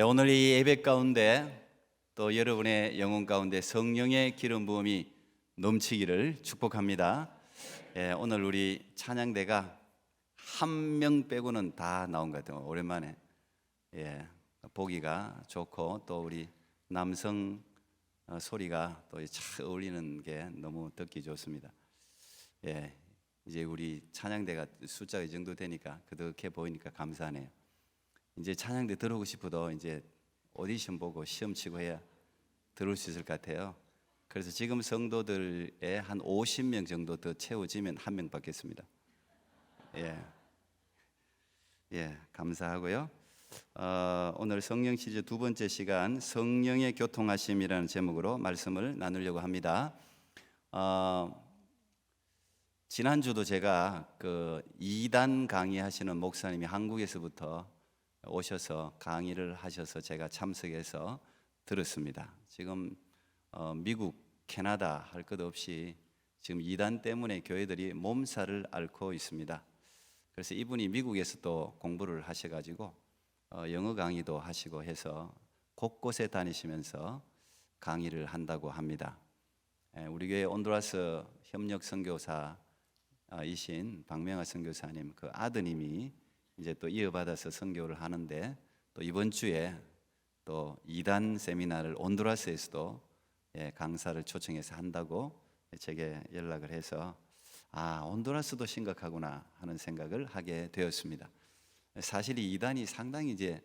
오늘 이 예배 가운데 또 여러분의 영혼 가운데 성령의 기름 부음이 넘치기를 축복합니다. 오늘 우리 찬양대가 한 명 빼고는 다 나온 것 같아요. 오랜만에 보기가 좋고 또 우리 남성 소리가 또 잘 어울리는 게 너무 듣기 좋습니다. 이제 우리 찬양대가 숫자가 이 정도 되니까 그득해 보이니까 감사하네요. 이제 찬양대 들어오고 싶어도 이제 오디션 보고 시험 치고 해야 들어올 수 있을 것 같아요. 그래서 지금 성도들의 한 50명 정도 더 채워지면 한 명 받겠습니다. 감사하고요. 오늘 성령 시리즈 두 번째 시간 성령의 교통하심이라는 제목으로 말씀을 나누려고 합니다. 지난주도 제가 그 2단 강의하시는 목사님이 한국에서부터 오셔서 강의를 하셔서 제가 참석해서 들었습니다. 지금 미국, 캐나다 할 것 없이 지금 이단 때문에 교회들이 몸살을 앓고 있습니다. 그래서 이분이 미국에서 또 공부를 하셔가지고 영어 강의도 하시고 해서 곳곳에 다니시면서 강의를 한다고 합니다. 우리 교회 온두라스 협력 선교사이신 박명아 선교사님 그 아드님이 이제 또 이어받아서 선교를 하는데 또 이번 주에 또 2단 세미나를 온두라스에서도 강사를 초청해서 한다고 제게 연락을 해서 온두라스도 심각하구나 하는 생각을 하게 되었습니다. 사실 이 2단이 상당히 이제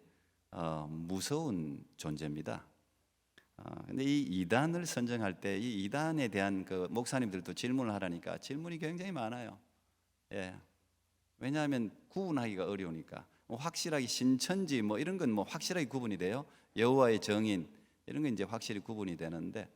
무서운 존재입니다. 근데 이 2단을 선정할 때 이 2단에 대한 그 목사님들도 질문을 하라니까 질문이 굉장히 많아요. 왜냐하면 구분하기가 어려우니까 확실하게 신천지 뭐 이런 건 뭐 확실하게 구분이 돼요. 여호와의 정인 이런 건 이제 확실히 구분이 되는데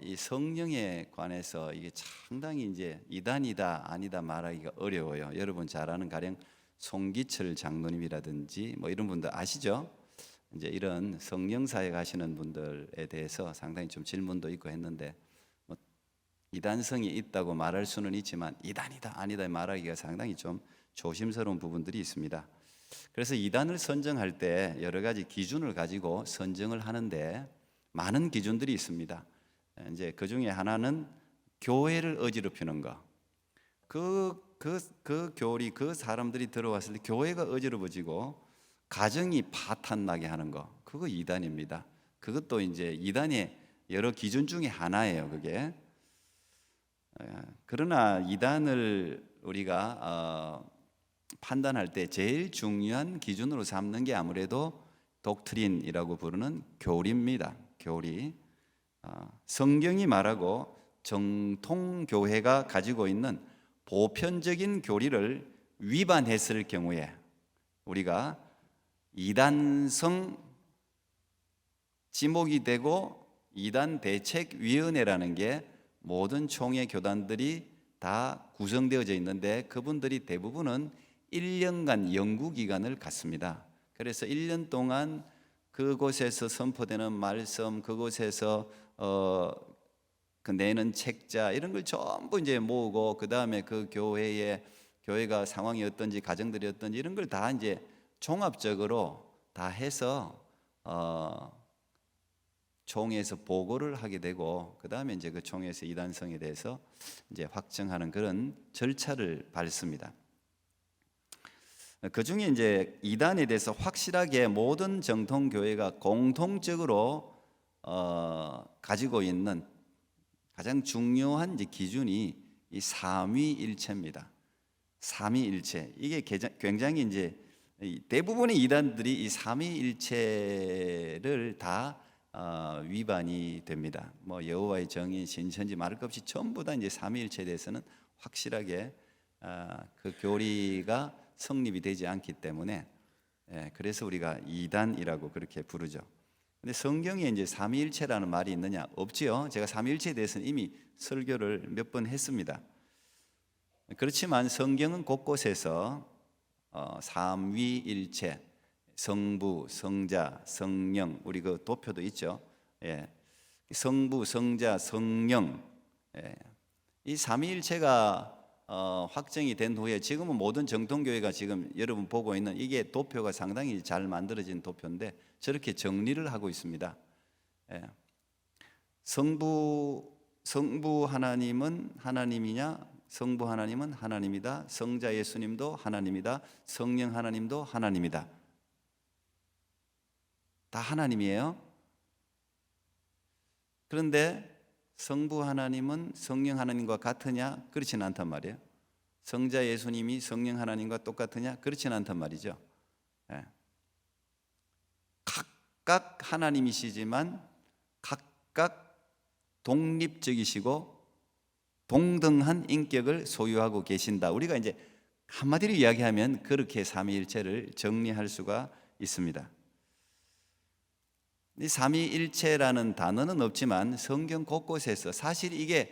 이 성령에 관해서 이게 상당히 이제 이단이다 아니다 말하기가 어려워요. 여러분 잘 아는 가령 송기철 장로님이라든지 뭐 이런 분들 아시죠? 이제 이런 성령 사역 하시는 분들에 대해서 상당히 좀 질문도 있고 했는데 이단성이 있다고 말할 수는 있지만 이단이다 아니다 말하기가 상당히 좀 조심스러운 부분들이 있습니다. 그래서 이단을 선정할 때 여러 가지 기준을 가지고 선정을 하는데 많은 기준들이 있습니다. 이제 그 중에 하나는 교회를 어지럽히는 거. 그 교리 그 사람들이 들어왔을 때 교회가 어지러워지고 가정이 파탄나게 하는 거. 그거 이단입니다. 그것도 이제 이단의 여러 기준 중에 하나예요. 그게. 그러나 이단을 우리가 판단할 때 제일 중요한 기준으로 삼는 게 아무래도 독트린이라고 부르는 교리입니다. 교리. 성경이 말하고 정통교회가 가지고 있는 보편적인 교리를 위반했을 경우에 우리가 이단성 지목이 되고 이단 대책위원회라는 게 모든 총회 교단들이 다 구성되어져 있는데 그분들이 대부분은 1년간 연구기간을 갖습니다. 그래서 1년 동안 그곳에서 선포되는 말씀, 그곳에서 그 내는 책자 이런 걸 전부 이제 모으고 그 다음에 그 교회가 상황이 어떤지 가정들이 어떤지 이런 걸 다 이제 종합적으로 다 해서 총회에서 보고를 하게 되고 그 다음에 이제 그 총회에서 이단성에 대해서 이제 확정하는 그런 절차를 밟습니다. 그 중에 이제 이단에 대해서 확실하게 모든 정통교회가 공통적으로 가지고 있는 가장 중요한 이제 기준이 이 삼위일체입니다. 삼위일체 이게 굉장히 이제 대부분의 이단들이 이 삼위일체를 다 위반이 됩니다. 뭐 여호와의 정인, 신천지 말할 것 없이 전부 다 이제 삼위일체에 대해서는 확실하게 그 교리가 성립이 되지 않기 때문에 그래서 우리가 이단이라고 그렇게 부르죠. 근데 성경에 이제 삼위일체라는 말이 있느냐? 없지요. 제가 삼위일체에 대해서는 이미 설교를 몇 번 했습니다. 그렇지만 성경은 곳곳에서 삼위일체, 성부, 성자, 성령 우리 그 도표도 있죠. 성부, 성자, 성령 이 삼위일체가 확정이 된 후에 지금은 모든 정통교회가 지금 여러분 보고 있는 이게 도표가 상당히 잘 만들어진 도표인데 저렇게 정리를 하고 있습니다. 예. 성부 하나님은 하나님이냐? 성부 하나님은 하나님이다. 성자 예수님도 하나님이다. 성령 하나님도 하나님이다. 다 하나님이에요. 그런데 성부 하나님은 성령 하나님과 같으냐? 그렇지는 않단 말이에요. 성자 예수님이 성령 하나님과 똑같으냐? 그렇지는 않단 말이죠. 예. 각각 하나님이시지만 각각 독립적이시고 동등한 인격을 소유하고 계신다. 우리가 이제 한마디로 이야기하면 그렇게 삼위일체를 정리할 수가 있습니다. 이 삼위일체라는 단어는 없지만 성경 곳곳에서 사실 이게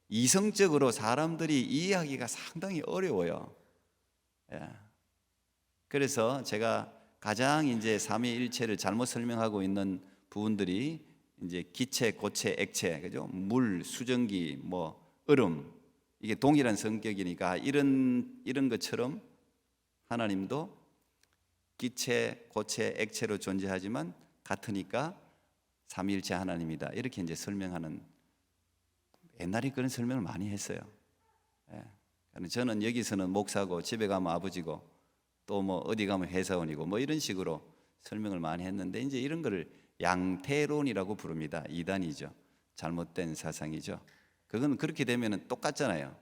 이성적으로 사람들이 이해하기가 상당히 어려워요. 예. 그래서 제가 가장 이제 삼위일체를 잘못 설명하고 있는 부분들이 이제 기체, 고체, 액체, 그죠? 물, 수증기, 뭐 얼음, 이게 동일한 성격이니까 이런 것처럼 하나님도 기체, 고체, 액체로 존재하지만 같으니까 삼위일체 하나님이다. 이렇게 이제 설명하는, 옛날에 그런 설명을 많이 했어요. 예. 저는 여기서는 목사고 집에 가면 아버지고 또 뭐 어디 가면 회사원이고 뭐 이런 식으로 설명을 많이 했는데 이제 이런 거를 양태론이라고 부릅니다. 이단이죠. 잘못된 사상이죠. 그건 그렇게 되면 똑같잖아요.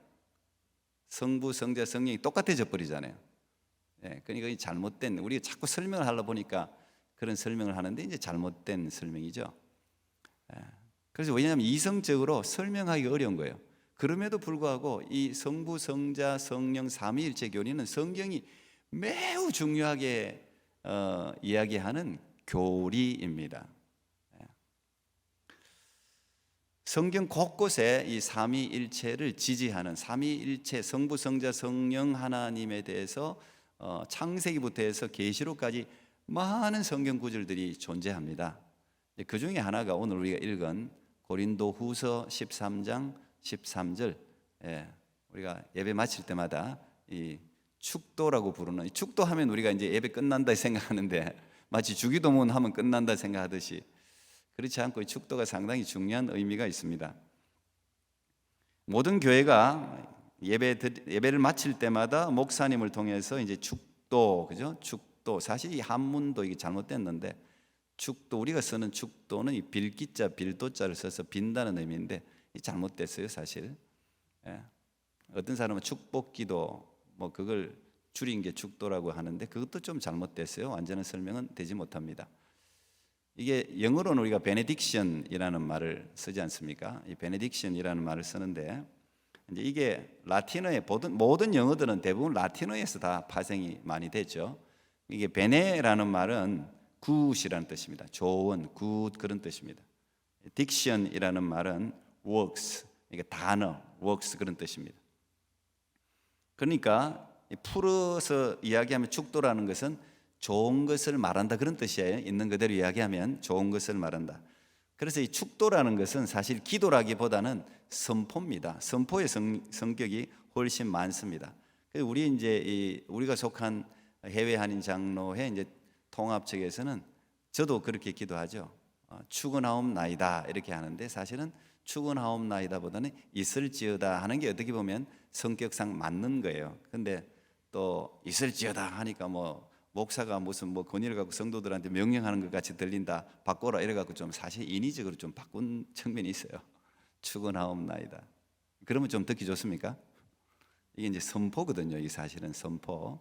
성부, 성자, 성령이 똑같아져 버리잖아요. 예. 그러니까 이 잘못된, 우리가 자꾸 설명을 하려 보니까 그런 설명을 하는데 이제 잘못된 설명이죠. 예. 그래서 왜냐하면 이성적으로 설명하기 어려운 거예요. 그럼에도 불구하고 이 성부, 성자, 성령 삼위일체 교리는 성경이 매우 중요하게 이야기하는 교리입니다. 성경 곳곳에 이 삼위일체를 지지하는 삼위일체 성부, 성자, 성령 하나님에 대해서 창세기부터 해서 계시록까지 많은 성경 구절들이 존재합니다. 그 중에 하나가 오늘 우리가 읽은 고린도후서 13장 13절. 우리가 예배 마칠 때마다 이 축도라고 부르는, 이 축도하면 우리가 이제 예배 끝난다 생각하는데 마치 주기도문 하면 끝난다 생각하듯이 그렇지 않고 이 축도가 상당히 의미가 있습니다. 모든 교회가 예배를 마칠 때마다 목사님을 통해서 이제 축도, 그죠? 축도, 사실 이 한문도 이게 잘못됐는데 축도, 우리가 쓰는 축도는 이 빌기자, 빌도자를 써서 빈다는 의미인데 잘못됐어요, 사실. 어떤 사람은 축복기도 뭐 그걸 줄인 게 축도라고 하는데 그것도 좀 잘못됐어요. 완전한 설명은 되지 못합니다. 이게 영어로는 우리가 베네딕션이라는 말을 쓰지 않습니까? 이 베네딕션이라는 말을 쓰는데 이제 이게 라틴어의 모든 영어들은 대부분 라틴어에서 다 파생이 많이 됐죠. 이게 베네라는 말은 굿이라는 뜻입니다. 좋은, 굿 그런 뜻입니다. 딕션이라는 말은 works, 이게 단어, works 그런 뜻입니다. 그러니까 풀어서 이야기하면 축도라는 것은 좋은 것을 말한다 그런 뜻이에요. 있는 그대로 이야기하면 좋은 것을 말한다. 그래서 이 축도라는 것은 사실 기도라기보다는 선포입니다. 선포의 성격이 훨씬 많습니다. 그래서 우리가 속한 해외 한인 장로회 이제 통합 측에서는 저도 그렇게 기도하죠. 축원하옵나이다 이렇게 하는데 사실은 축원하옵나이다보다는 있을지어다 하는 게 어떻게 보면 성격상 맞는 거예요. 근데 또 있을지어다 하니까 뭐 목사가 무슨 뭐 권위를 갖고 성도들한테 명령하는 것 같이 들린다, 바꿔라 이래 갖고 좀 사실 인위적으로 좀 바꾼 측면이 있어요. 축원하옵나이다. 그러면 좀 듣기 좋습니까? 이게 이제 선포거든요. 이게 사실은 선포.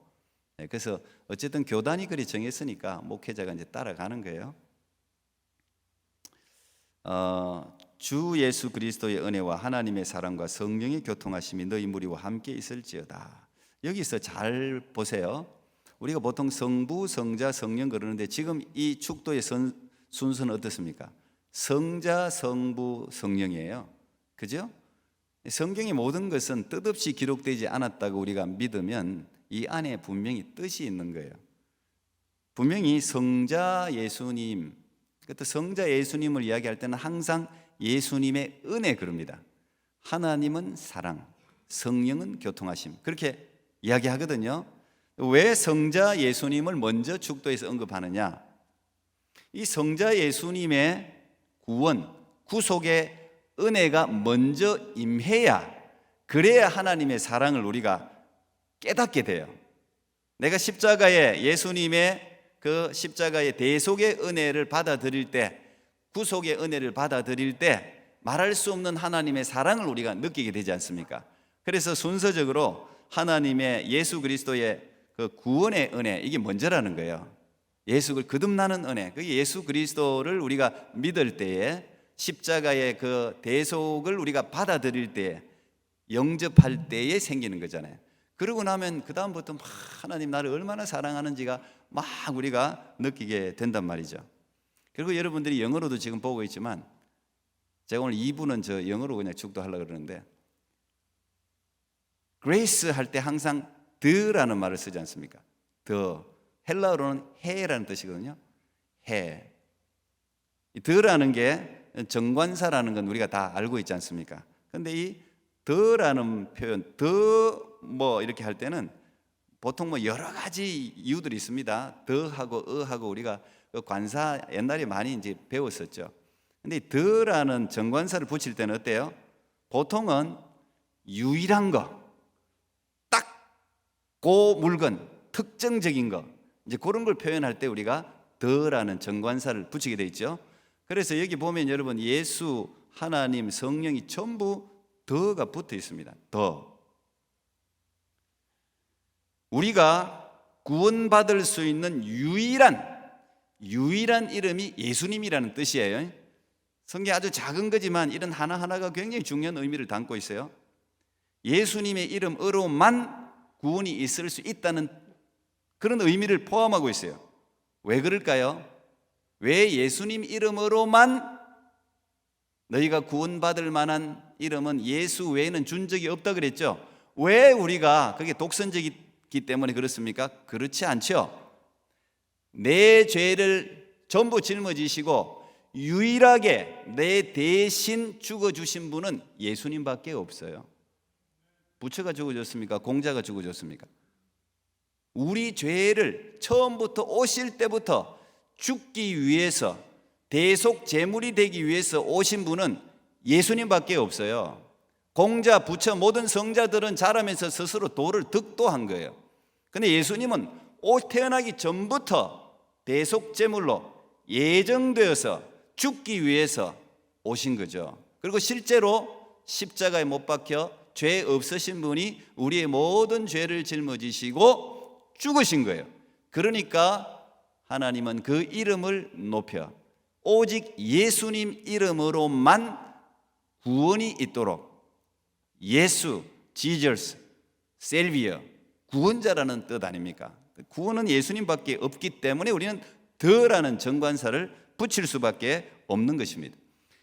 그래서 어쨌든 교단이 그리 정했으니까 목회자가 이제 따라가는 거예요. 주 예수 그리스도의 은혜와 하나님의 사랑과 성령의 교통하심이 너희 무리와 함께 있을지어다. 여기서 잘 보세요. 우리가 보통 성부, 성자, 성령 그러는데 지금 이 축도의 순서는 어떻습니까? 성자, 성부, 성령이에요. 그죠? 성경의 모든 것은 뜻없이 기록되지 않았다고 우리가 믿으면 이 안에 분명히 뜻이 있는 거예요. 분명히 성자 예수님, 그때 성자 예수님을 이야기할 때는 항상 예수님의 은혜 그럽니다. 하나님은 사랑, 성령은 교통하심. 그렇게 이야기하거든요. 왜 성자 예수님을 먼저 축도에서 언급하느냐? 이 성자 예수님의 구원, 구속의 은혜가 먼저 임해야, 그래야 하나님의 사랑을 우리가 깨닫게 돼요. 내가 십자가에 예수님의 그 십자가의 대속의 은혜를 받아들일 때, 구속의 은혜를 받아들일 때 말할 수 없는 하나님의 사랑을 우리가 느끼게 되지 않습니까? 그래서 순서적으로 하나님의 예수 그리스도의 그 구원의 은혜, 이게 먼저라는 거예요. 예수를 거듭나는 은혜, 그 예수 그리스도를 우리가 믿을 때에, 십자가의 그 대속을 우리가 받아들일 때에, 영접할 때에 생기는 거잖아요. 그러고 나면 그 다음부터 막 하나님 나를 얼마나 사랑하는지가 막 우리가 느끼게 된단 말이죠. 그리고 여러분들이 영어로도 지금 보고 있지만, 제가 오늘 2부는 저 영어로 그냥 축도하려고 그러는데, 그레이스 할 때 항상 더라는 말을 쓰지 않습니까? 더, 헬라어로는 해라는 뜻이거든요. 해. 이 더라는 게 정관사라는 건 우리가 다 알고 있지 않습니까? 근데 이 더라는 표현, 더 뭐 이렇게 할 때는 보통 뭐 여러 가지 이유들이 있습니다. 더하고 어하고 우리가 관사 옛날에 많이 이제 배웠었죠. 근데 더라는 정관사를 붙일 때는 어때요? 보통은 유일한 거, 딱 그 물건, 특정적인 거, 이제 그런 걸 표현할 때 우리가 더라는 정관사를 붙이게 돼 있죠. 그래서 여기 보면 여러분, 예수, 하나님, 성령이 전부 더가 붙어 있습니다. 더. 우리가 구원받을 수 있는 유일한 이름이 예수님이라는 뜻이에요. 성경이 아주 작은 거지만 이런 하나하나가 굉장히 중요한 의미를 담고 있어요. 예수님의 이름으로만 구원이 있을 수 있다는 그런 의미를 포함하고 있어요. 왜 그럴까요? 왜 예수님 이름으로만 너희가 구원받을 만한 이름은 예수 외에는 준 적이 없다 그랬죠? 왜 우리가 그게 독선적이기 때문에 그렇습니까? 그렇지 않죠. 내 죄를 전부 짊어지시고 유일하게 내 대신 죽어주신 분은 예수님밖에 없어요. 부처가 죽어줬습니까? 공자가 죽어줬습니까? 우리 죄를 처음부터 오실 때부터 죽기 위해서, 대속 제물이 되기 위해서 오신 분은 예수님밖에 없어요. 공자, 부처, 모든 성자들은 자라면서 스스로 도를 득도한 거예요. 근데 예수님은 태어나기 전부터 대속 제물로 예정되어서 죽기 위해서 오신 거죠. 그리고 실제로 십자가에 못 박혀 죄 없으신 분이 우리의 모든 죄를 짊어지시고 죽으신 거예요. 그러니까 하나님은 그 이름을 높여 오직 예수님 이름으로만 구원이 있도록, 예수, 지저스, 셀비어, 구원자라는 뜻 아닙니까? 구원은 예수님밖에 없기 때문에 우리는 더라는 정관사를 붙일 수밖에 없는 것입니다.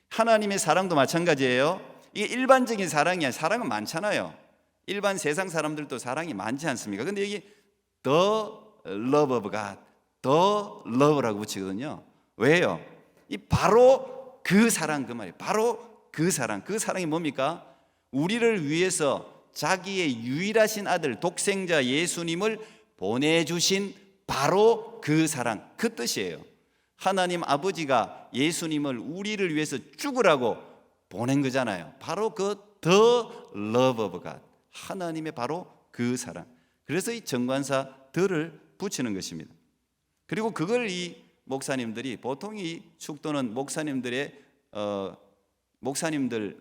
하나님의 사랑도 마찬가지예요. 이게 일반적인 사랑이 아니라, 사랑은 많잖아요. 일반 세상 사람들도 사랑이 많지 않습니까? 근데 여기 the love of God, the love라고 붙이거든요. 왜요? 이 바로 그 사랑, 그 말이에요. 바로 그 사랑. 그 사랑이 뭡니까? 우리를 위해서 자기의 유일하신 아들 독생자 예수님을 보내주신 바로 그 사랑, 그 뜻이에요. 하나님 아버지가 예수님을 우리를 위해서 죽으라고 보낸 거잖아요. 바로 그 the love of God, 하나님의 바로 그 사랑. 그래서 이 정관사 더를 붙이는 것입니다. 그리고 그걸 이 목사님들이, 보통 이 축도는 목사님들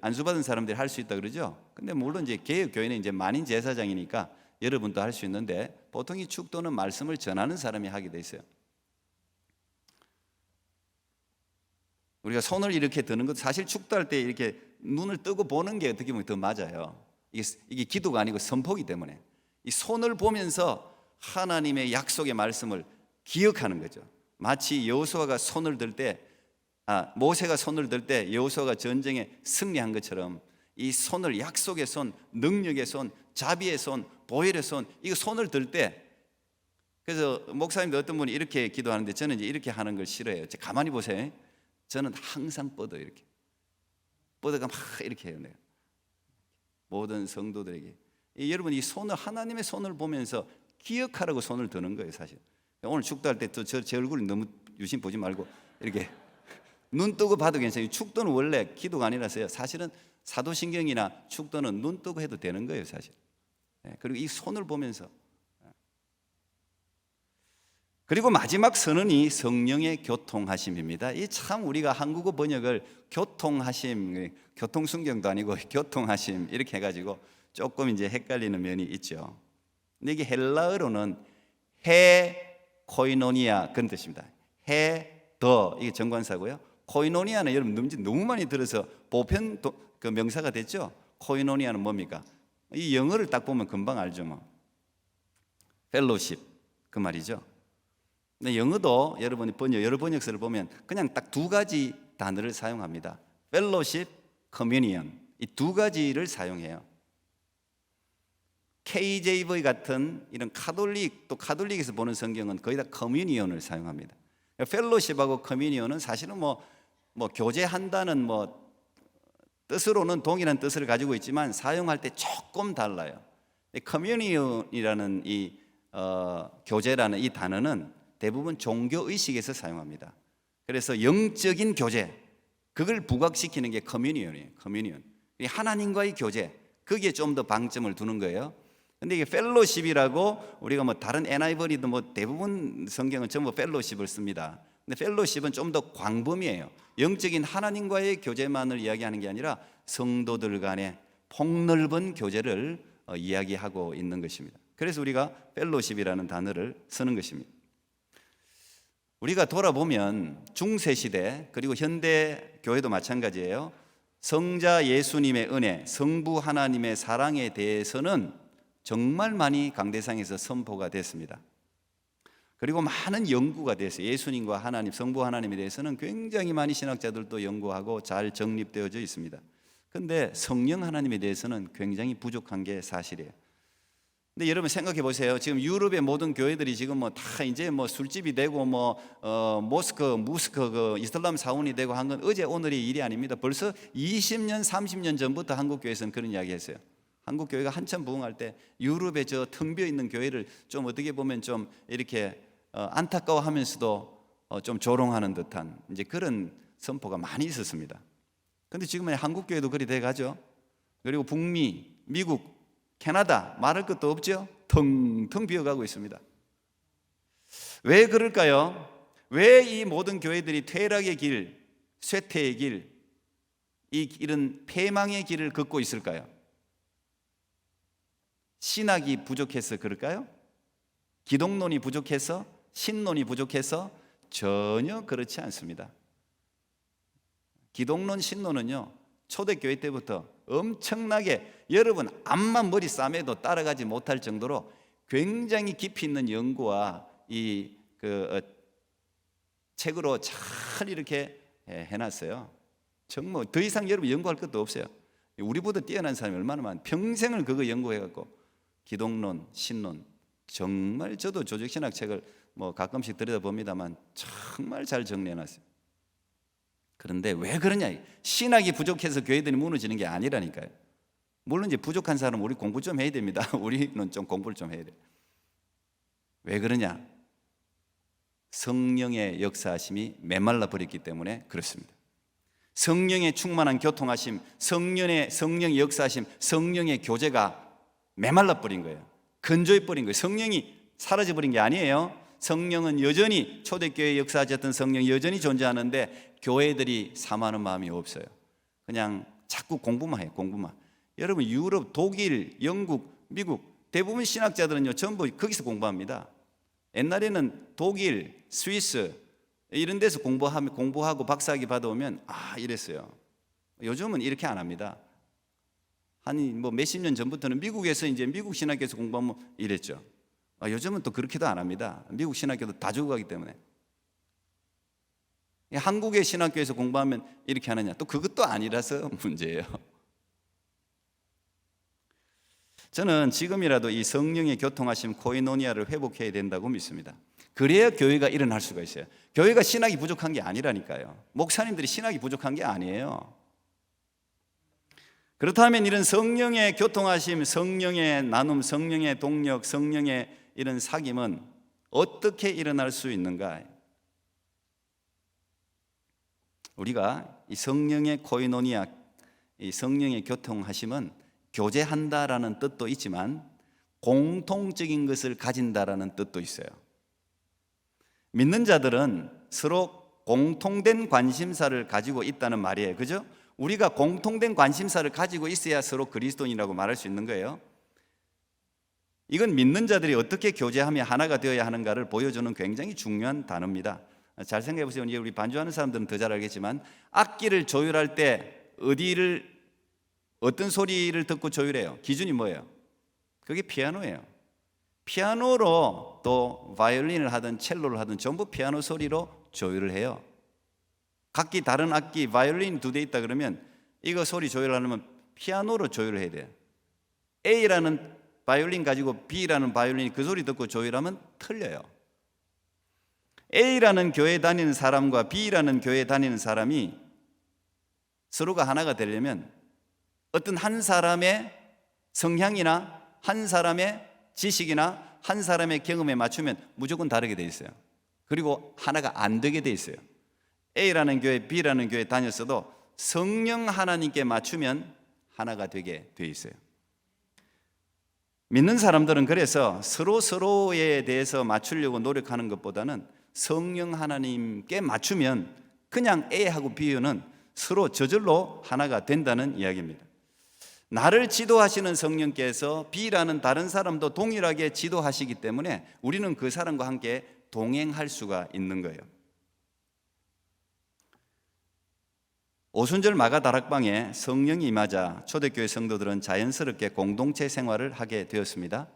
안수받은 사람들이 할 수 있다 그러죠. 근데 물론 이제 개혁교회는 이제 만인 제사장이니까 여러분도 할 수 있는데, 보통 이 축도는 말씀을 전하는 사람이 하게 돼 있어요. 우리가 손을 이렇게 드는 것도 사실 축도할 때 이렇게 눈을 뜨고 보는 게 어떻게 보면 더 맞아요. 이게 기도가 아니고 선포기 때문에 이 손을 보면서 하나님의 약속의 말씀을 기억하는 거죠. 마치 여호수아가 손을 들 때, 모세가 손을 들 때 여호수아가 전쟁에 승리한 것처럼 이 손을, 약속의 손, 능력의 손, 자비의 손, 보혈의 손, 이거 손을 들 때, 그래서 목사님들 어떤 분이 이렇게 기도하는데 저는 이제 이렇게 하는 걸 싫어해요. 가만히 보세요. 저는 항상 뻗어요. 이렇게 뻗어가 막 이렇게 해요. 내가 모든 성도들에게. 여러분 이 손을 하나님의 손을 보면서 기억하라고 손을 드는 거예요 사실. 오늘 축도할 때 제 얼굴 너무 유심 보지 말고 이렇게 눈 뜨고 봐도 괜찮아요. 축도는 원래 기도가 아니라서요. 사실은 사도신경이나 축도는 눈 뜨고 해도 되는 거예요 사실. 그리고 이 손을 보면서. 그리고 마지막 선언이 성령의 교통하심입니다. 이 참 우리가 한국어 번역을 교통하심, 교통순경도 아니고 교통하심 이렇게 해가지고 조금 이제 헷갈리는 면이 있죠. 근데 이게 헬라어로는 코이노니아 그런 뜻입니다. 이게 정관사고요. 코이노니아는 여러분 너무 많이 들어서 보편 그 명사가 됐죠. 코이노니아는 뭡니까? 이 영어를 딱 보면 금방 알죠 뭐. 펠로십 그 말이죠. 근데 영어도 여러분이 여러 번역서를 보면 그냥 딱 두 가지 단어를 사용합니다. 펠로십, 커뮤니언 이 두 가지를 사용해요. KJV 같은 이런 카톨릭에서 보는 성경은 거의 다 커뮤니언을 사용합니다. 펠로십하고 커뮤니언은 사실은 뭐 교제한다는 뭐 뜻으로는 동일한 뜻을 가지고 있지만 사용할 때 조금 달라요. 커뮤니언이라는 이 교제라는 이 단어는 대부분 종교 의식에서 사용합니다. 그래서 영적인 교제 그걸 부각시키는 게 커뮤니언이에요. 커뮤니언 하나님과의 교제 거기에 좀 더 방점을 두는 거예요. 근데 이게 펠로십이라고 우리가 뭐 다른 NIV도 뭐 대부분 성경은 전부 펠로십을 씁니다. 근데 펠로십은 좀 더 광범위해요. 영적인 하나님과의 교제만을 이야기하는 게 아니라 성도들 간의 폭넓은 교제를 이야기하고 있는 것입니다. 그래서 우리가 펠로십이라는 단어를 쓰는 것입니다. 우리가 돌아보면 중세시대 그리고 현대 교회도 마찬가지예요. 성자 예수님의 은혜, 성부 하나님의 사랑에 대해서는 정말 많이 강대상에서 선포가 됐습니다. 그리고 많은 연구가 됐어요. 예수님과 하나님, 성부 하나님에 대해서는 굉장히 많이 신학자들도 연구하고 잘 정립되어져 있습니다. 그런데 성령 하나님에 대해서는 굉장히 부족한 게 사실이에요. 근데 여러분 생각해 보세요. 지금 유럽의 모든 교회들이 지금 뭐 다 이제 뭐 술집이 되고 모스크 그 이슬람 사원이 되고 한 건 어제 오늘의 일이 아닙니다. 벌써 20년, 30년 전부터 한국 교회에서는 그런 이야기했어요. 한국 교회가 한참 부흥할 때 유럽의 저 텅 비어 있는 교회를 좀 어떻게 보면 좀 이렇게 안타까워하면서도 좀 조롱하는 듯한 이제 그런 선포가 많이 있었습니다. 그런데 지금은 한국 교회도 그리 돼 가죠. 그리고 북미, 미국, 캐나다 말할 것도 없죠. 텅텅 비어가고 있습니다. 왜 그럴까요? 왜 이 모든 교회들이 퇴락의 길, 쇠퇴의 길, 이런 패망의 길을 걷고 있을까요? 신학이 부족해서 그럴까요? 기독론이 부족해서? 신론이 부족해서? 전혀 그렇지 않습니다. 기독론, 신론은요 초대교회 때부터 엄청나게 여러분 암만 머리 싸매도 따라가지 못할 정도로 굉장히 깊이 있는 연구와 책으로 잘 이렇게 해놨어요. 정말 더 이상 여러분 연구할 것도 없어요. 우리보다 뛰어난 사람이 얼마나 많아. 평생을 그거 연구해갖고 기독론, 신론 정말 저도 조직신학 책을 뭐 가끔씩 들여다봅니다만 정말 잘 정리해놨어요. 그런데 왜 그러냐? 신학이 부족해서 교회들이 무너지는 게 아니라니까요. 물론 이제 부족한 사람은 우리 공부 좀 해야 됩니다. 우리는 좀 공부를 좀 해야 돼요. 왜 그러냐? 성령의 역사하심이 메말라 버렸기 때문에 그렇습니다. 성령의 충만한 교통하심, 성령의 역사하심, 성령의 교제가 메말라 버린 거예요. 건조해 버린 거예요. 성령이 사라져 버린 게 아니에요. 성령은 여전히 초대교회 역사하셨던 성령이 여전히 존재하는데 교회들이 삼하는 마음이 없어요. 그냥 자꾸 공부만 해요. 공부만. 여러분 유럽, 독일, 영국, 미국 대부분 신학자들은요 전부 거기서 공부합니다. 옛날에는 독일, 스위스 이런 데서 공부하고 박사학위 받아오면 이랬어요. 요즘은 이렇게 안 합니다. 한 몇십 년 전부터는 미국에서 이제 미국 신학교에서 공부하면 이랬죠. 요즘은 또 그렇게도 안 합니다. 미국 신학교도 다 죽어가기 때문에. 한국의 신학교에서 공부하면 이렇게 하느냐? 또 그것도 아니라서 문제예요. 저는 지금이라도 이 성령의 교통하심 코이노니아를 회복해야 된다고 믿습니다. 그래야 교회가 일어날 수가 있어요. 교회가 신학이 부족한 게 아니라니까요. 목사님들이 신학이 부족한 게 아니에요. 그렇다면 이런 성령의 교통하심, 성령의 나눔, 성령의 동력, 성령의 이런 사귐은 어떻게 일어날 수 있는가? 우리가 이 성령의 코이노니아, 이 성령의 교통하심은 교제한다라는 뜻도 있지만 공통적인 것을 가진다라는 뜻도 있어요. 믿는 자들은 서로 공통된 관심사를 가지고 있다는 말이에요. 그죠? 우리가 공통된 관심사를 가지고 있어야 서로 그리스도인이라고 말할 수 있는 거예요. 이건 믿는 자들이 어떻게 교제하며 하나가 되어야 하는가를 보여주는 굉장히 중요한 단어입니다. 잘 생각해 보세요. 이제 우리 반주하는 사람들은 더 잘 알겠지만 악기를 조율할 때 어떤 소리를 듣고 조율해요? 기준이 뭐예요? 그게 피아노예요. 피아노로 또 바이올린을 하든 첼로를 하든 전부 피아노 소리로 조율을 해요. 각기 다른 악기, 바이올린 2대 있다 그러면 이거 소리 조율하려면 피아노로 조율을 해야 돼요. A라는 바이올린 가지고 B라는 바이올린이 그 소리 듣고 조율하면 틀려요. A라는 교회 다니는 사람과 B라는 교회 다니는 사람이 서로가 하나가 되려면 어떤 한 사람의 성향이나 한 사람의 지식이나 한 사람의 경험에 맞추면 무조건 다르게 돼 있어요. 그리고 하나가 안 되게 돼 있어요. A라는 교회, B라는 교회 다녔어도 성령 하나님께 맞추면 하나가 되게 돼 있어요. 믿는 사람들은 그래서 서로에 대해서 맞추려고 노력하는 것보다는 성령 하나님께 맞추면 그냥 A하고 B는 서로 저절로 하나가 된다는 이야기입니다. 나를 지도하시는 성령께서 B라는 다른 사람도 동일하게 지도하시기 때문에 우리는 그 사람과 함께 동행할 수가 있는 거예요. 오순절 마가다락방에 성령이 임하자 초대교회 성도들은 자연스럽게 공동체 생활을 하게 되었습니다.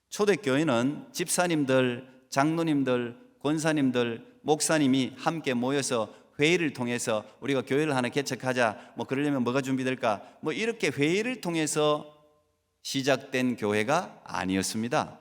초대교회는 집사님들, 장로님들, 권사님들, 목사님이 함께 모여서 회의를 통해서 우리가 교회를 하나 개척하자, 그러려면 뭐가 준비될까, 이렇게 회의를 통해서 시작된 교회가 아니었습니다.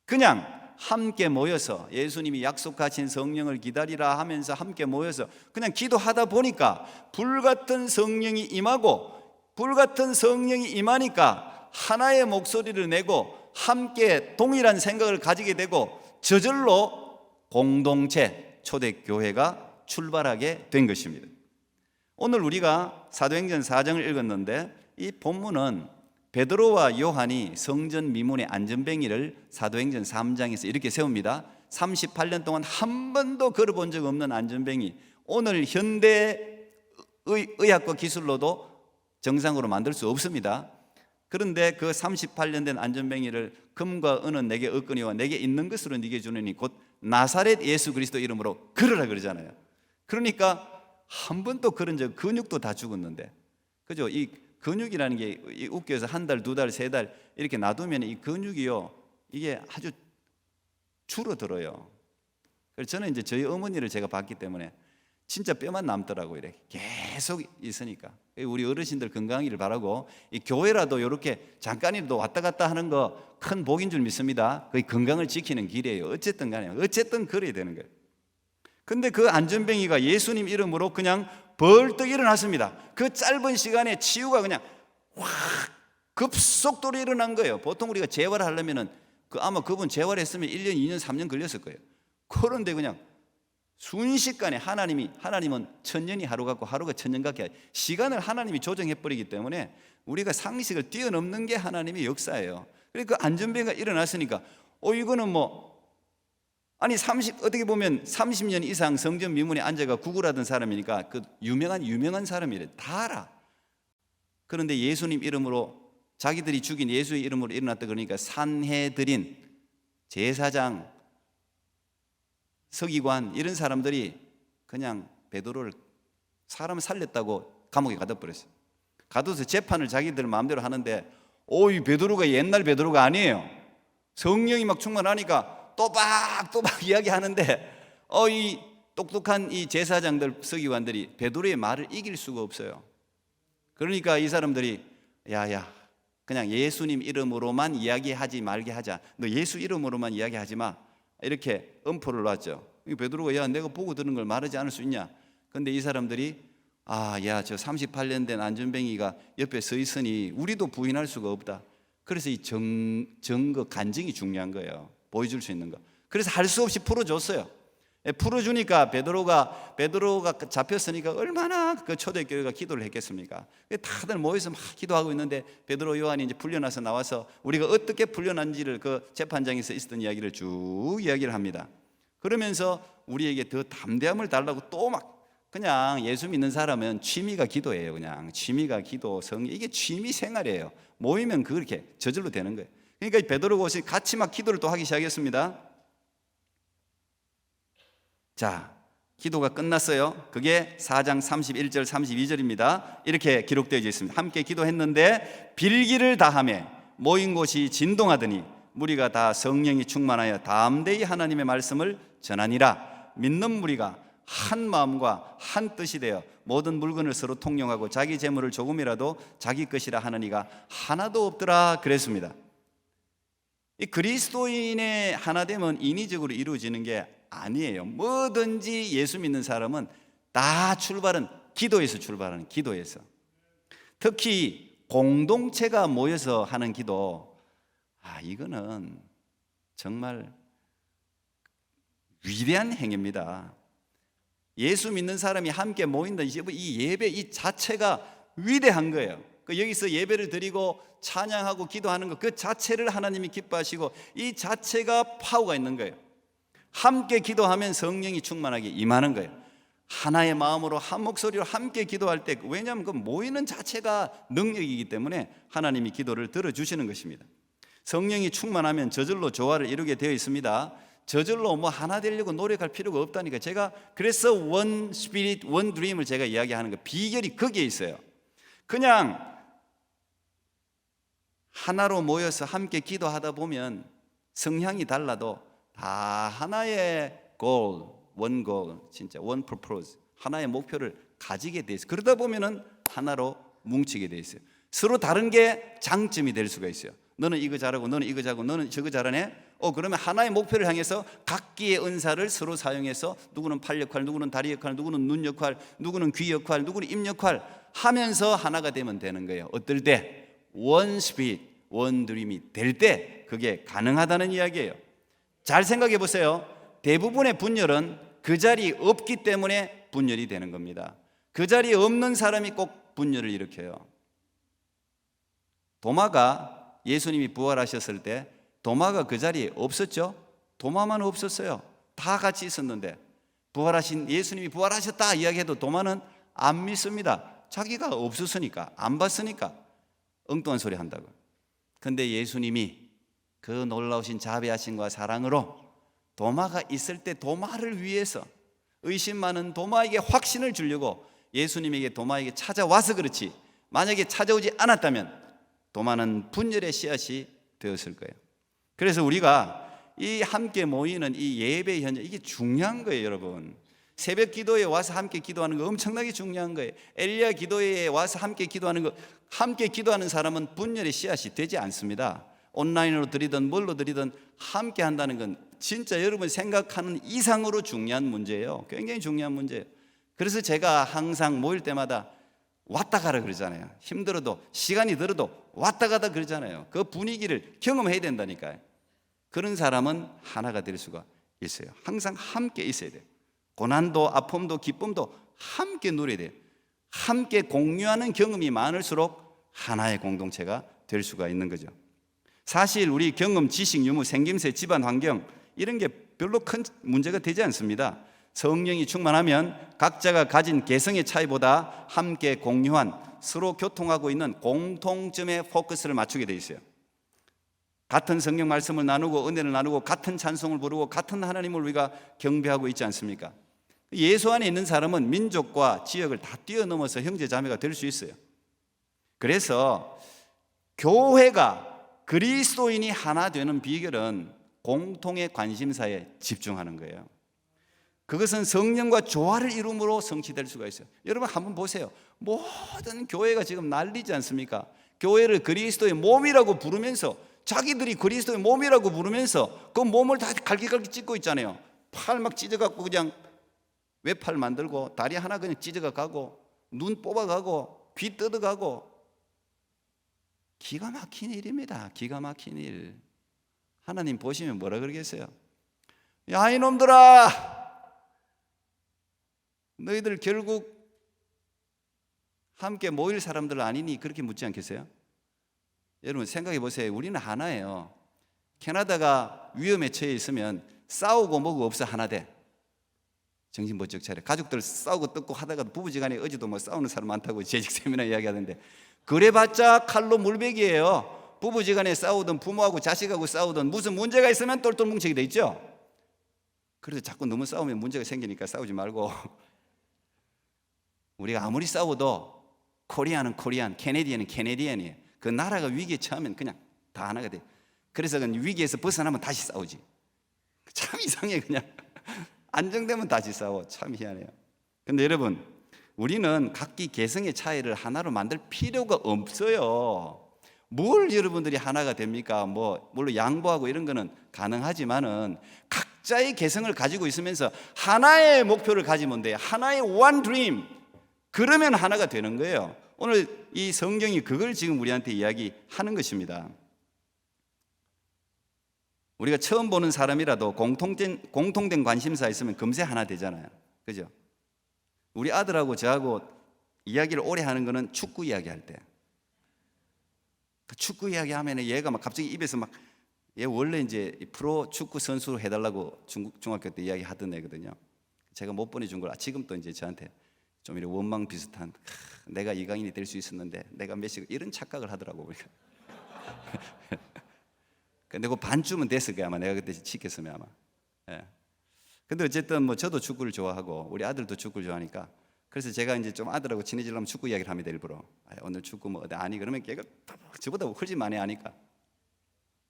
그냥 함께 모여서 예수님이 약속하신 성령을 기다리라 하면서 함께 모여서 그냥 기도하다 보니까 불같은 성령이 임하고, 불같은 성령이 임하니까 하나의 목소리를 내고 함께 동일한 생각을 가지게 되고 저절로 공동체, 초대교회가 출발하게 된 것입니다. 오늘 우리가 사도행전 4장을 읽었는데 이 본문은 베드로와 요한이 성전 미문의 안전뱅이를 사도행전 3장에서 이렇게 세웁니다. 38년 동안 한 번도 걸어본 적 없는 안전뱅이, 오늘 현대 의학과 기술로도 정상으로 만들 수 없습니다. 그런데 그 38년 된 안전뱅이를 금과 은은 내게 얻거니와 내게 있는 것으로 네게 주느니 곧 나사렛 예수 그리스도 이름으로 걸으라 그러잖아요. 그러니까 한 번도 그런 적, 근육도 다 죽었는데, 그죠? 이 근육이라는 게 웃겨서 한 달, 두 달, 세 달 이렇게 놔두면 이 근육이요, 이게 아주 줄어들어요. 그래서 저는 이제 저희 어머니를 제가 봤기 때문에 진짜 뼈만 남더라고요. 이렇게 계속 있으니까. 우리 어르신들 건강하기를 바라고, 이 교회라도 이렇게 잠깐이라도 왔다 갔다 하는 거 큰 복인 줄 믿습니다. 그 건강을 지키는 길이에요. 어쨌든 간에 어쨌든 그래야 되는 거예요. 근데 그 안전뱅이가 예수님 이름으로 그냥 벌떡 일어났습니다. 그 짧은 시간에 치유가 그냥 확 급속도로 일어난 거예요. 보통 우리가 재활을 하려면은 아마 그분 재활했으면 1년, 2년, 3년 걸렸을 거예요. 그런데 그냥 순식간에 하나님은 천년이 하루 같고 하루가 천년 같게 시간을 하나님이 조정해 버리기 때문에 우리가 상식을 뛰어넘는 게 하나님의 역사예요. 그러니까 안전뱅이가 일어났으니까 이거는 어떻게 보면 30년 이상 성전 미문에 앉아가 구걸하던 사람이니까 그 유명한 사람이래. 다 알아. 그런데 예수님 이름으로, 자기들이 죽인 예수의 이름으로 일어났다 그러니까 산헤드린, 제사장, 서기관 이런 사람들이 그냥 베드로를 사람을 살렸다고 감옥에 가둬버렸어요. 가둬서 재판을 자기들 마음대로 하는데 이 베드로가 옛날 베드로가 아니에요. 성령이 막 충만하니까 또박또박 이야기하는데 이 똑똑한 이 제사장들, 서기관들이 베드로의 말을 이길 수가 없어요. 그러니까 이 사람들이 야야 그냥 예수님 이름으로만 이야기하지 말게 하자. 너 예수 이름으로만 이야기하지 마. 이렇게 엄포를 놨죠. 베드로가 야 내가 보고 들은 걸 말하지 않을 수 있냐. 그런데 이 사람들이 야, 저 38년 된 안전뱅이가 옆에 서 있으니 우리도 부인할 수가 없다. 그래서 이 증거 간증이 중요한 거예요. 보여줄 수 있는 거. 그래서 할 수 없이 풀어줬어요. 풀어주니까 베드로가 잡혔으니까 얼마나 그 초대교회가 기도를 했겠습니까? 다들 모여서 막 기도하고 있는데 베드로 요한이 이제 풀려나서 나와서 우리가 어떻게 풀려난지를 그 재판장에서 있었던 이야기를 쭉 이야기를 합니다. 그러면서 우리에게 더 담대함을 달라고 또 막 그냥 예수 믿는 사람은 취미가 기도예요. 그냥 취미가 기도, 성령, 이게 취미 생활이에요. 모이면 그렇게 저절로 되는 거예요. 그러니까 베드로가 오시 같이 막 기도를 또 하기 시작했습니다. 자, 기도가 끝났어요. 그게 4장 31절 32절입니다. 이렇게 기록되어 있습니다. 함께 기도했는데 빌기를 다하며 모인 곳이 진동하더니 무리가 다 성령이 충만하여 담대히 하나님의 말씀을 전하니라. 믿는 무리가 한 마음과 한 뜻이 되어 모든 물건을 서로 통용하고 자기 재물을 조금이라도 자기 것이라 하는 이가 하나도 없더라 그랬습니다. 이 그리스도인의 하나됨은 인위적으로 이루어지는 게 아니에요. 뭐든지 예수 믿는 사람은 다 출발은 기도에서 출발하는, 기도에서. 특히 공동체가 모여서 하는 기도, 이거는 정말 위대한 행위입니다. 예수 믿는 사람이 함께 모인다, 이 예배 이 자체가 위대한 거예요. 여기서 예배를 드리고 찬양하고 기도하는 것, 그 자체를 하나님이 기뻐하시고 이 자체가 파워가 있는 거예요. 함께 기도하면 성령이 충만하게 임하는 거예요. 하나의 마음으로 한 목소리로 함께 기도할 때, 왜냐하면 그 모이는 자체가 능력이기 때문에 하나님이 기도를 들어주시는 것입니다. 성령이 충만하면 저절로 조화를 이루게 되어 있습니다. 저절로 뭐 하나 되려고 노력할 필요가 없다니까. 제가 그래서 원 스피릿, 원 드림을 제가 이야기하는 거, 비결이 거기에 있어요. 그냥 하나로 모여서 함께 기도하다 보면 성향이 달라도 다 하나의 골, 원 골, 진짜 원 퍼포즈, 하나의 목표를 가지게 돼 있어요. 그러다 보면은 하나로 뭉치게 돼 있어요. 서로 다른 게 장점이 될 수가 있어요. 너는 이거 잘하고 너는 이거 잘하고 너는 저거 잘하네. 그러면 하나의 목표를 향해서 각기의 은사를 서로 사용해서 누구는 팔 역할, 누구는 다리 역할, 누구는 눈 역할, 누구는 귀 역할, 누구는 입 역할 하면서 하나가 되면 되는 거예요. 어떨 때? 원 스피릿, 원 드림이 될 때 그게 가능하다는 이야기예요. 잘 생각해 보세요. 대부분의 분열은 그 자리에 없기 때문에 분열이 되는 겁니다. 그 자리에 없는 사람이 꼭 분열을 일으켜요. 도마가 예수님이 부활하셨을 때 도마가 그 자리에 없었죠? 도마만 없었어요. 다 같이 있었는데 부활하신 예수님이 부활하셨다 이야기해도 도마는 안 믿습니다. 자기가 없었으니까, 안 봤으니까 엉뚱한 소리 한다고. 근데 예수님이 그 놀라우신 자비하심과 사랑으로 도마가 있을 때 도마를 위해서 의심 많은 도마에게 확신을 주려고 예수님에게 도마에게 찾아와서 그렇지, 만약에 찾아오지 않았다면 도마는 분열의 씨앗이 되었을 거예요. 그래서 우리가 이 함께 모이는 이 예배 현장, 이게 중요한 거예요, 여러분. 새벽 기도에 와서 함께 기도하는 거 엄청나게 중요한 거예요. 엘리야 기도에 와서 함께 기도하는 거, 함께 기도하는 사람은 분열의 씨앗이 되지 않습니다. 온라인으로 드리든 뭘로 드리든 함께 한다는 건 진짜 여러분 생각하는 이상으로 중요한 문제예요. 굉장히 중요한 문제예요. 그래서 제가 항상 모일 때마다 왔다 가라 그러잖아요. 힘들어도, 시간이 들어도 왔다 가다 그러잖아요. 그 분위기를 경험해야 된다니까요. 그런 사람은 하나가 될 수가 있어요. 항상 함께 있어야 돼요. 고난도 아픔도 기쁨도 함께 누려야 돼요. 함께 공유하는 경험이 많을수록 하나의 공동체가 될 수가 있는 거죠. 사실 우리 경험, 지식, 유무, 생김새, 집안 환경 이런 게 별로 큰 문제가 되지 않습니다. 성령이 충만하면 각자가 가진 개성의 차이보다 함께 공유한, 서로 교통하고 있는 공통점에 포커스를 맞추게 돼 있어요. 같은 성경 말씀을 나누고 은혜를 나누고 같은 찬송을 부르고 같은 하나님을 우리가 경배하고 있지 않습니까? 예수 안에 있는 사람은 민족과 지역을 다 뛰어넘어서 형제 자매가 될 수 있어요. 그래서 교회가, 그리스도인이 하나 되는 비결은 공통의 관심사에 집중하는 거예요. 그것은 성령과 조화를 이룸으로 성취될 수가 있어요. 여러분 한번 보세요. 모든 교회가 지금 난리지 않습니까? 교회를 그리스도의 몸이라고 부르면서, 자기들이 그리스도의 몸이라고 부르면서 그 몸을 다 갈기갈기 찢고 있잖아요. 팔 막 찢어갖고 그냥 외팔 만들고 다리 하나 그냥 찢어가 가고 눈 뽑아가고 귀 뜯어가고 기가 막힌 일입니다. 기가 막힌 일. 하나님 보시면 뭐라 그러겠어요? 야, 이놈들아, 너희들 결국 함께 모일 사람들 아니니? 그렇게 묻지 않겠어요? 여러분 생각해 보세요. 우리는 하나예요. 캐나다가 위험에 처해 있으면 싸우고 뭐고 없어 하나 돼. 정신 번쩍 차려. 가족들 싸우고 뜯고 하다가도 부부지간에 어제도 뭐 싸우는 사람 많다고 재직 세미나 이야기하던데, 그래봤자 칼로 물베기예요. 부부지간에 싸우든 부모하고 자식하고 싸우든 무슨 문제가 있으면 똘똘 뭉치게 돼 있죠. 그래서 자꾸 너무 싸우면 문제가 생기니까 싸우지 말고 우리가 아무리 싸워도 코리아는 코리안, 캐네디언은 캐네디언이에요. 그 나라가 위기에 처하면 그냥 다 하나가 돼. 그래서 그 위기에서 벗어나면 다시 싸우지. 참 이상해. 그냥 안정되면 다시 싸워. 참 희한해요. 근데 여러분, 우리는 각기 개성의 차이를 하나로 만들 필요가 없어요. 뭘 여러분들이 하나가 됩니까? 뭐 물론 양보하고 이런 거는 가능하지만은 각자의 개성을 가지고 있으면서 하나의 목표를 가지면 돼요. 하나의 one dream. 그러면 하나가 되는 거예요. 오늘 이 성경이 그걸 지금 우리한테 이야기하는 것입니다. 우리가 처음 보는 사람이라도 공통된 관심사 있으면 금세 하나 되잖아요. 그죠? 우리 아들하고 저하고 이야기를 오래 하는 거는 축구 이야기할 때. 그 축구 이야기하면 얘가 막 갑자기 입에서 막, 얘 원래 이제 프로 축구 선수로 해달라고 중학교 때 이야기하던 애거든요. 제가 못 보내준 걸 지금 또 이제 저한테 좀 이런 원망 비슷한, 내가 이강인이 될 수 있었는데 내가 메시가 이런 착각을 하더라고 우리가. 근데 그 반쯤은 됐을 거야 아마. 내가 그때 지켰으면 아마. 예. 근데 어쨌든 뭐 저도 축구를 좋아하고 우리 아들도 축구를 좋아하니까, 그래서 제가 이제 좀 아들하고 친해지려면 축구 이야기를 합니다. 일부러. 오늘 축구 뭐 어디 아니 그러면 걔가 저보다 훨씬 많이 아니까.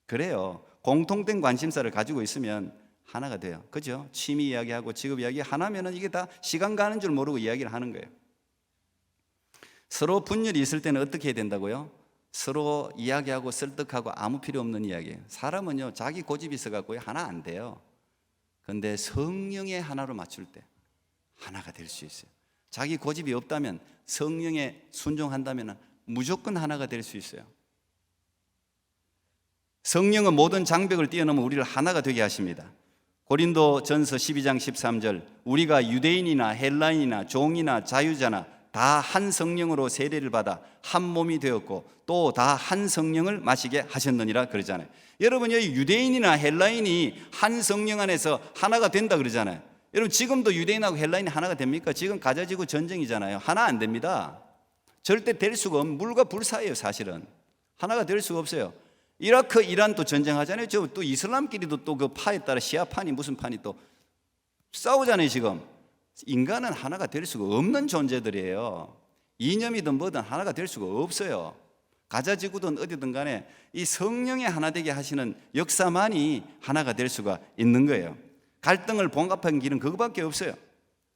그래요. 공통된 관심사를 가지고 있으면 하나가 돼요. 그죠? 취미 이야기하고 직업 이야기 하나면은 이게 다 시간 가는 줄 모르고 이야기를 하는 거예요. 서로 분열이 있을 때는 어떻게 해야 된다고요? 서로 이야기하고 설득하고 아무 필요 없는 이야기예요. 사람은요 자기 고집이 있어갖고 하나 안 돼요. 그런데 성령의 하나로 맞출 때 하나가 될 수 있어요. 자기 고집이 없다면 성령에 순종한다면 무조건 하나가 될 수 있어요. 성령은 모든 장벽을 뛰어넘어 우리를 하나가 되게 하십니다. 고린도전서 12장 13절, 우리가 유대인이나 헬라인이나 종이나 자유자나 다 한 성령으로 세례를 받아 한 몸이 되었고 또 다 한 성령을 마시게 하셨느니라 그러잖아요. 여러분 여기 유대인이나 헬라인이 한 성령 안에서 하나가 된다 그러잖아요. 여러분 지금도 유대인하고 헬라인이 하나가 됩니까? 지금 가자지구 전쟁이잖아요. 하나 안 됩니다. 절대 될 수가 없는, 물과 불 사이에요. 사실은 하나가 될 수가 없어요. 이라크 이란 또 전쟁하잖아요. 저 또 이슬람끼리도 또 그 파에 따라 시아파니 무슨 파니 또 싸우잖아요. 지금 인간은 하나가 될 수가 없는 존재들이에요. 이념이든 뭐든 하나가 될 수가 없어요. 가자지구든 어디든 간에 이 성령의 하나 되게 하시는 역사만이 하나가 될 수가 있는 거예요. 갈등을 봉합한 길은 그거밖에 없어요.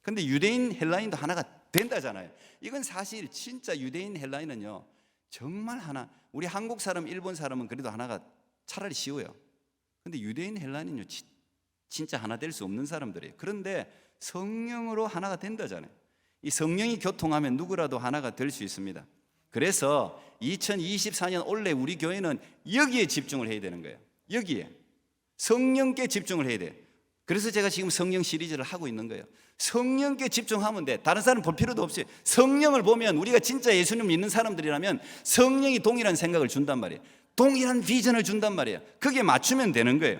근데 유대인 헬라인도 하나가 된다잖아요. 이건 사실 진짜 유대인 헬라인은요 정말 하나, 우리 한국 사람 일본 사람은 그래도 하나가 차라리 쉬워요. 근데 유대인 헬라인은요 진짜 하나 될 수 없는 사람들이에요. 그런데 성령으로 하나가 된다잖아요. 이 성령이 교통하면 누구라도 하나가 될 수 있습니다. 그래서 2024년 올해 우리 교회는 여기에 집중을 해야 되는 거예요. 여기에 성령께 집중을 해야 돼요. 그래서 제가 지금 성령 시리즈를 하고 있는 거예요. 성령께 집중하면 돼. 다른 사람 볼 필요도 없어요. 성령을 보면 우리가 진짜 예수님 믿는 사람들이라면 성령이 동일한 생각을 준단 말이에요. 동일한 비전을 준단 말이에요. 그게 맞추면 되는 거예요.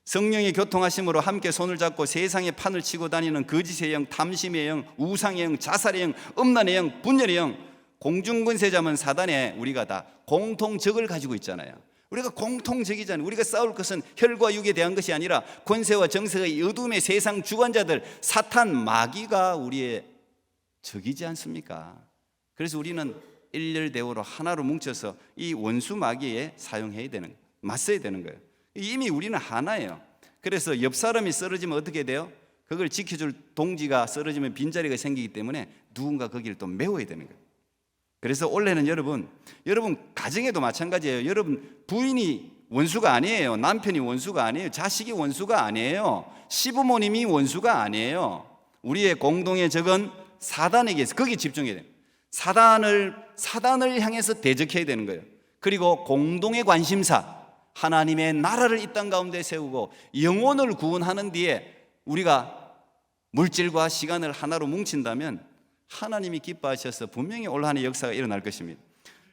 성령의 교통하심으로 함께 손을 잡고 세상의 판을 치고 다니는 거짓의 영, 탐심의 영, 우상의 영, 자살의 영, 음란의 영, 분열의 영, 공중권세자면 사단에 우리가 다 공통적을 가지고 있잖아요. 우리가 공통적이잖아요. 우리가 싸울 것은 혈과 육에 대한 것이 아니라 권세와 정세가 어둠의 세상 주관자들, 사탄, 마귀가 우리의 적이지 않습니까? 그래서 우리는 일렬대오로 하나로 뭉쳐서 이 원수 마귀에 사용해야 되는, 맞서야 되는 거예요. 이미 우리는 하나예요. 그래서 옆 사람이 쓰러지면 어떻게 돼요? 그걸 지켜줄 동지가 쓰러지면 빈자리가 생기기 때문에 누군가 거기를 또 메워야 되는 거예요. 그래서 올해는 여러분 가정에도 마찬가지예요. 여러분 부인이 원수가 아니에요. 남편이 원수가 아니에요. 자식이 원수가 아니에요. 시부모님이 원수가 아니에요. 우리의 공동의 적은 사단에게서 거기에 집중해야 돼요. 사단을 향해서 대적해야 되는 거예요. 그리고 공동의 관심사, 하나님의 나라를 이 땅 가운데 세우고 영혼을 구원하는 뒤에 우리가 물질과 시간을 하나로 뭉친다면 하나님이 기뻐하셔서 분명히 올 한해 역사가 일어날 것입니다.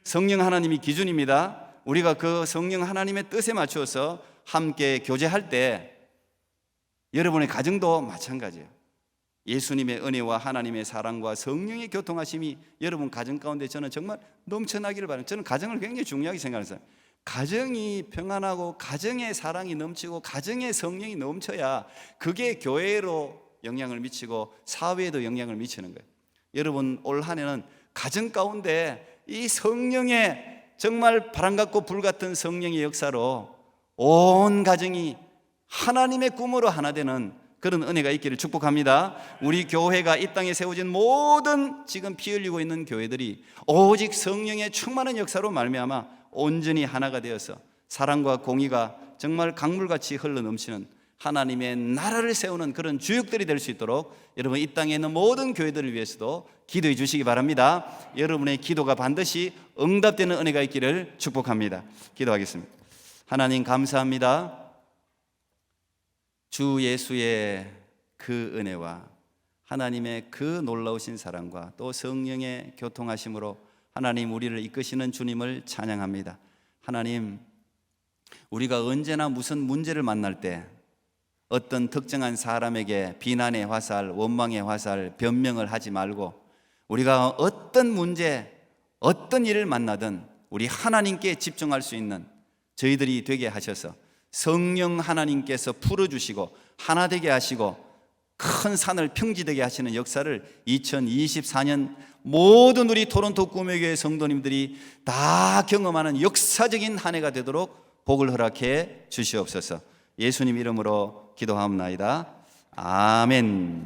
성령 하나님이 기준입니다. 우리가 그 성령 하나님의 뜻에 맞추어서 함께 교제할 때 여러분의 가정도 마찬가지예요. 예수님의 은혜와 하나님의 사랑과 성령의 교통하심이 여러분 가정 가운데 저는 정말 넘쳐나기를 바랍니다. 저는 가정을 굉장히 중요하게 생각해요. 가정이 평안하고 가정의 사랑이 넘치고 가정의 성령이 넘쳐야 그게 교회로 영향을 미치고 사회에도 영향을 미치는 거예요. 여러분 올 한 해는 가정 가운데 이 성령의 정말 바람 같고 불 같은 성령의 역사로 온 가정이 하나님의 꿈으로 하나 되는 그런 은혜가 있기를 축복합니다. 우리 교회가 이 땅에 세워진 모든 지금 피 흘리고 있는 교회들이 오직 성령의 충만한 역사로 말미암아 온전히 하나가 되어서 사랑과 공의가 정말 강물같이 흘러넘치는 하나님의 나라를 세우는 그런 주역들이 될 수 있도록 여러분 이 땅에 있는 모든 교회들을 위해서도 기도해 주시기 바랍니다. 여러분의 기도가 반드시 응답되는 은혜가 있기를 축복합니다. 기도하겠습니다. 하나님 감사합니다. 주 예수의 그 은혜와 하나님의 그 놀라우신 사랑과 또 성령의 교통하심으로 하나님 우리를 이끄시는 주님을 찬양합니다. 하나님, 우리가 언제나 무슨 문제를 만날 때 어떤 특정한 사람에게 비난의 화살, 원망의 화살, 변명을 하지 말고 우리가 어떤 문제, 어떤 일을 만나든 우리 하나님께 집중할 수 있는 저희들이 되게 하셔서 성령 하나님께서 풀어주시고 하나 되게 하시고 큰 산을 평지되게 하시는 역사를 2024년 모든 우리 토론토 꿈의교회 성도님들이 다 경험하는 역사적인 한 해가 되도록 복을 허락해 주시옵소서. 예수님 이름으로 기도하옵나이다. 아멘.